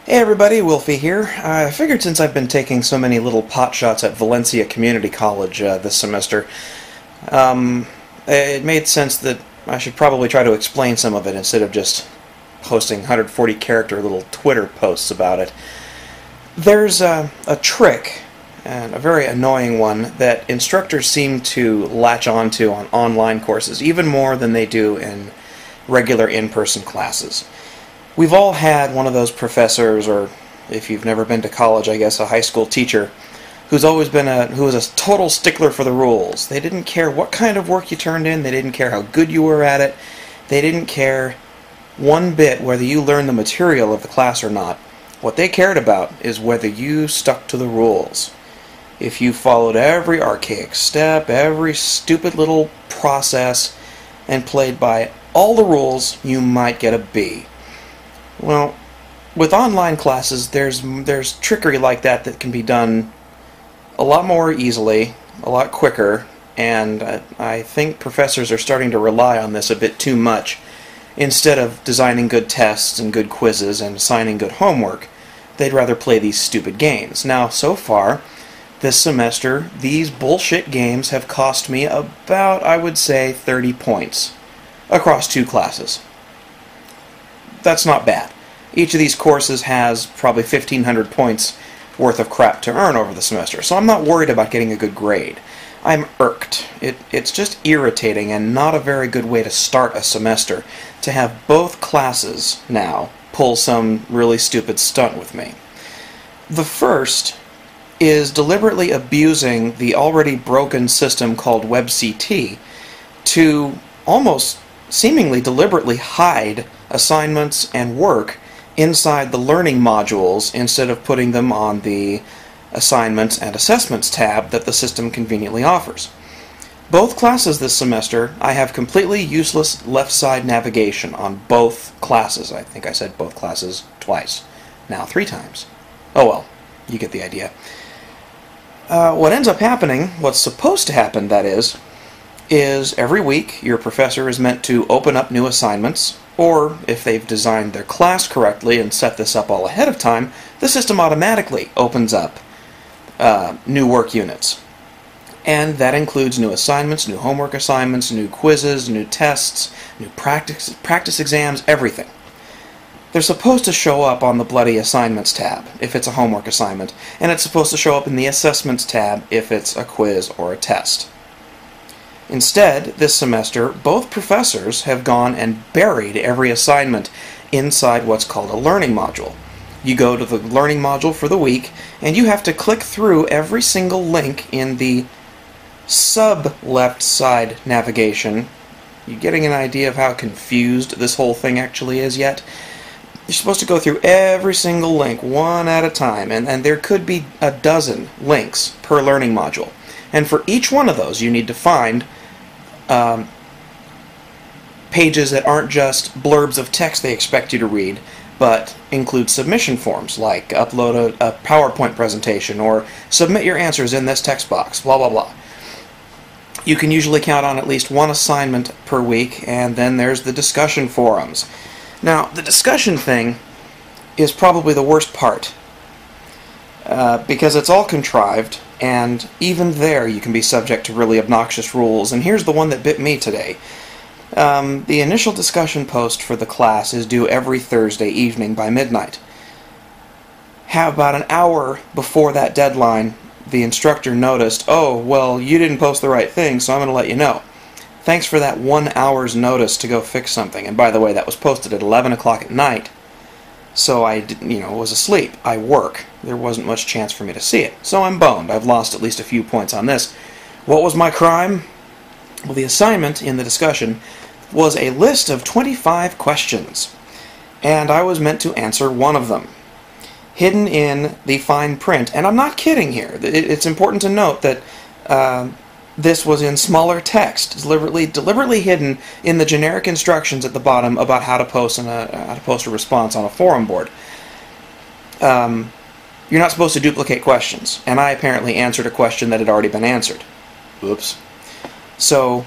Hey everybody, Wolfie here. I figured since I've been taking so many little pot shots at Valencia Community College this semester, it made sense that I should probably try to explain some of it instead of just posting 140 character little Twitter posts about it. There's a trick, and a very annoying one, that instructors seem to latch onto on online courses, even more than they do in regular in-person classes. We've all had one of those professors, or if you've never been to college, I guess a high school teacher, who was a total stickler for the rules. They didn't care what kind of work you turned in, they didn't care how good you were at it, they didn't care one bit whether you learned the material of the class or not. What they cared about is whether you stuck to the rules. If you followed every archaic step, every stupid little process, and played by all the rules, you might get a B. Well, with online classes, there's trickery like that can be done a lot more easily, a lot quicker, and I think professors are starting to rely on this a bit too much. Instead of designing good tests and good quizzes and assigning good homework, they'd rather play these stupid games. Now, so far, this semester, these bullshit games have cost me about, I would say, 30 points across 2 classes. That's not bad. Each of these courses has probably 1,500 points worth of crap to earn over the semester, so I'm not worried about getting a good grade. I'm irked. It's just irritating and not a very good way to start a semester to have both classes now pull some really stupid stunt with me. The first is deliberately abusing the already broken system called WebCT to almost seemingly deliberately hide assignments and work inside the learning modules instead of putting them on the assignments and assessments tab that the system conveniently offers. Both classes this semester, I have completely useless left side navigation on both classes. I think I said both classes twice. Now 3 times. Oh well, you get the idea. What ends up happening, what's supposed to happen, that is every week your professor is meant to open up new assignments, or if they've designed their class correctly and set this up all ahead of time, the system automatically opens up new work units. And that includes new assignments, new homework assignments, new quizzes, new tests, new practice exams, everything. They're supposed to show up on the bloody assignments tab if it's a homework assignment, and it's supposed to show up in the assessments tab if it's a quiz or a test. Instead, this semester, both professors have gone and buried every assignment inside what's called a learning module. You go to the learning module for the week, and you have to click through every single link in the sub-left side navigation. You getting an idea of how confused this whole thing actually is yet? You're supposed to go through every single link one at a time, and there could be a dozen links per learning module. And for each one of those, you need to find pages that aren't just blurbs of text they expect you to read, but include submission forms, like upload a PowerPoint presentation, or submit your answers in this text box, blah blah blah. You can usually count on at least one assignment per week, and then there's the discussion forums. Now, the discussion thing is probably the worst part, because it's all contrived, and even there you can be subject to really obnoxious rules, and here's the one that bit me today. The initial discussion post for the class is due every Thursday evening by midnight. About an hour before that deadline, the instructor noticed, oh, well, you didn't post the right thing, so I'm going to let you know. Thanks for that 1 hour's notice to go fix something. And by the way, that was posted at 11 o'clock at night, so I was asleep. I work. There wasn't much chance for me to see it. So I'm boned. I've lost at least a few points on this. What was my crime? Well, the assignment in the discussion was a list of 25 questions, and I was meant to answer one of them. Hidden in the fine print, and I'm not kidding here. It's important to note that this was in smaller text, deliberately hidden in the generic instructions at the bottom about how to post a response on a forum board. You're not supposed to duplicate questions, and I apparently answered a question that had already been answered. Oops. So,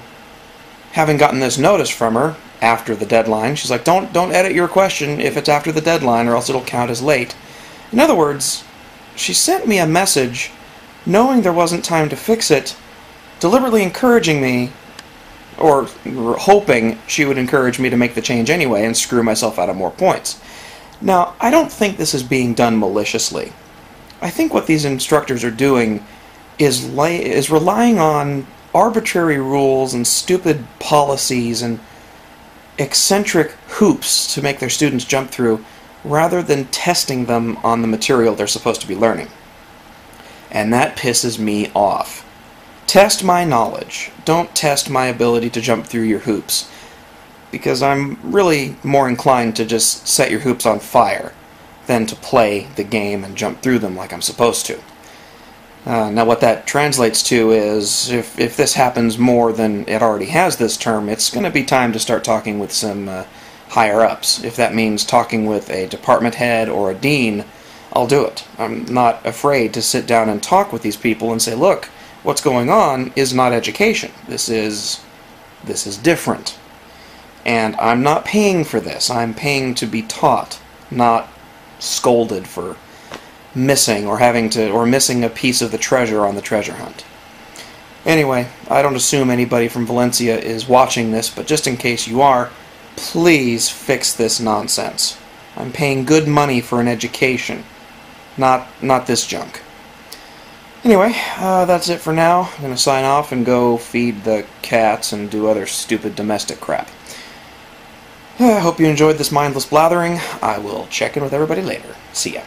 having gotten this notice from her, after the deadline. She's like, don't edit your question if it's after the deadline or else it'll count as late. In other words, she sent me a message knowing there wasn't time to fix it, deliberately encouraging me, or hoping she would encourage me to make the change anyway and screw myself out of more points. Now, I don't think this is being done maliciously. I think what these instructors are doing is relying on arbitrary rules and stupid policies and eccentric hoops to make their students jump through, rather than testing them on the material they're supposed to be learning. And that pisses me off. Test my knowledge. Don't test my ability to jump through your hoops. Because I'm really more inclined to just set your hoops on fire than to play the game and jump through them like I'm supposed to. Now what that translates to is, if this happens more than it already has this term, it's going to be time to start talking with some higher-ups. If that means talking with a department head or a dean, I'll do it. I'm not afraid to sit down and talk with these people and say, look, what's going on is not education. This is different. And I'm not paying for this. I'm paying to be taught, not scolded for missing missing a piece of the treasure on the treasure hunt. Anyway, I don't assume anybody from Valencia is watching this, but just in case you are, please fix this nonsense. I'm paying good money for an education, not this junk. Anyway, that's it for now. I'm going to sign off and go feed the cats and do other stupid domestic crap. I hope you enjoyed this mindless blathering. I will check in with everybody later. See ya.